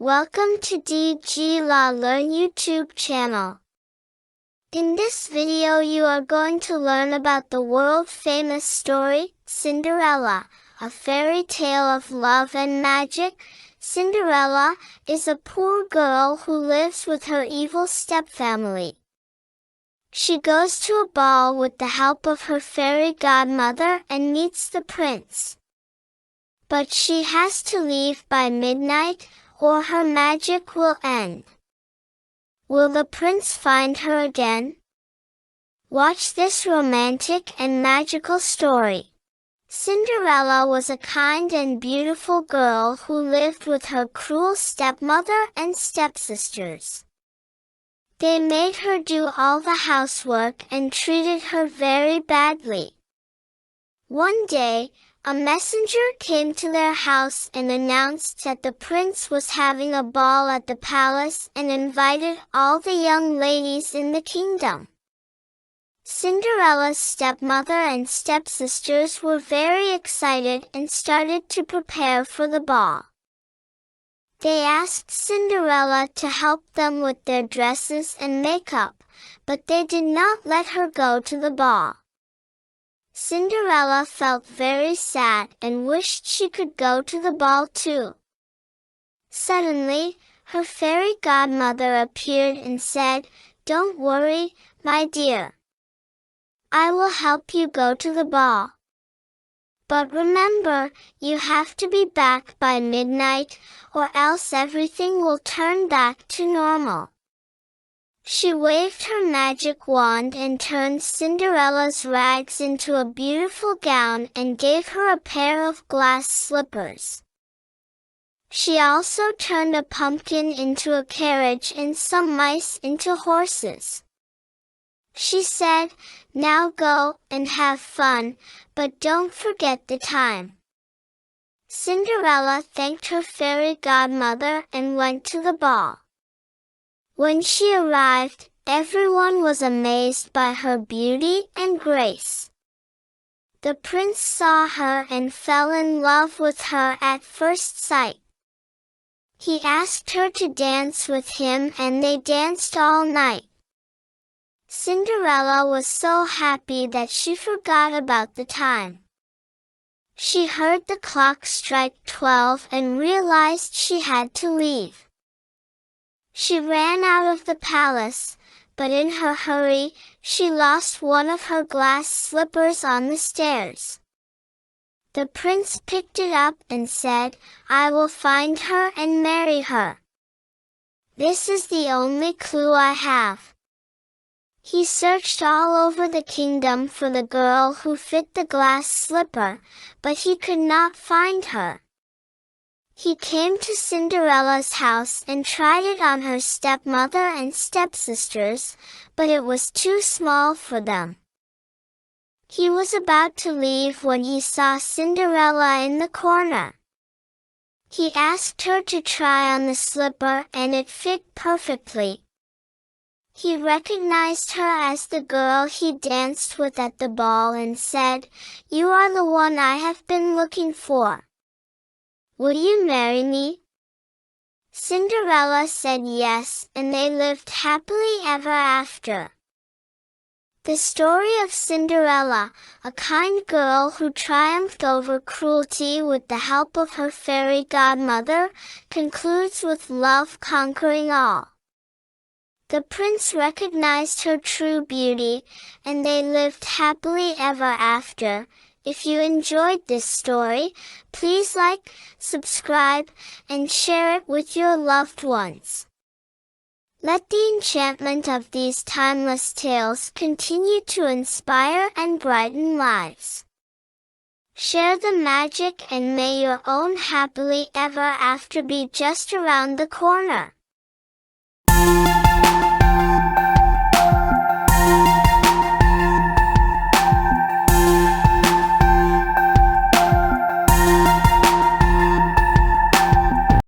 Welcome to DG La Learn YouTube channel. In this video you are going to learn about the world-famous story, Cinderella, a fairy tale of love and magic. Cinderella is a poor girl who lives with her evil stepfamily. She goes to a ball with the help of her fairy godmother and meets the prince. But she has to leave by midnight, or her magic will end. Will the prince find her again? Watch this romantic and magical story. Cinderella was a kind and beautiful girl who lived with her cruel stepmother and stepsisters. They made her do all the housework and treated her very badly. One day, a messenger came to their house and announced that the prince was having a ball at the palace and invited all the young ladies in the kingdom. Cinderella's stepmother and stepsisters were very excited and started to prepare for the ball. They asked Cinderella to help them with their dresses and makeup, but they did not let her go to the ball. Cinderella felt very sad and wished she could go to the ball too. Suddenly, her fairy godmother appeared and said, "Don't worry, my dear. I will help you go to the ball. But remember, you have to be back by midnight, or else everything will turn back to normal." She waved her magic wand and turned Cinderella's rags into a beautiful gown and gave her a pair of glass slippers. She also turned a pumpkin into a carriage and some mice into horses. She said, "Now go and have fun, but don't forget the time." Cinderella thanked her fairy godmother and went to the ball. When she arrived, everyone was amazed by her beauty and grace. The prince saw her and fell in love with her at first sight. He asked her to dance with him and they danced all night. Cinderella was so happy that she forgot about the time. She heard the clock strike 12 and realized she had to leave. She ran out of the palace, but in her hurry, she lost one of her glass slippers on the stairs. The prince picked it up and said, "I will find her and marry her. This is the only clue I have." He searched all over the kingdom for the girl who fit the glass slipper, but he could not find her. He came to Cinderella's house and tried it on her stepmother and stepsisters, but it was too small for them. He was about to leave when he saw Cinderella in the corner. He asked her to try on the slipper and it fit perfectly. He recognized her as the girl he danced with at the ball and said, "You are the one I have been looking for. Will you marry me?" Cinderella said yes, and they lived happily ever after. The story of Cinderella, a kind girl who triumphed over cruelty with the help of her fairy godmother, concludes with love conquering all. The prince recognized her true beauty, and they lived happily ever after. If you enjoyed this story, please like, subscribe, and share it with your loved ones. Let the enchantment of these timeless tales continue to inspire and brighten lives. Share the magic and may your own happily ever after be just around the corner.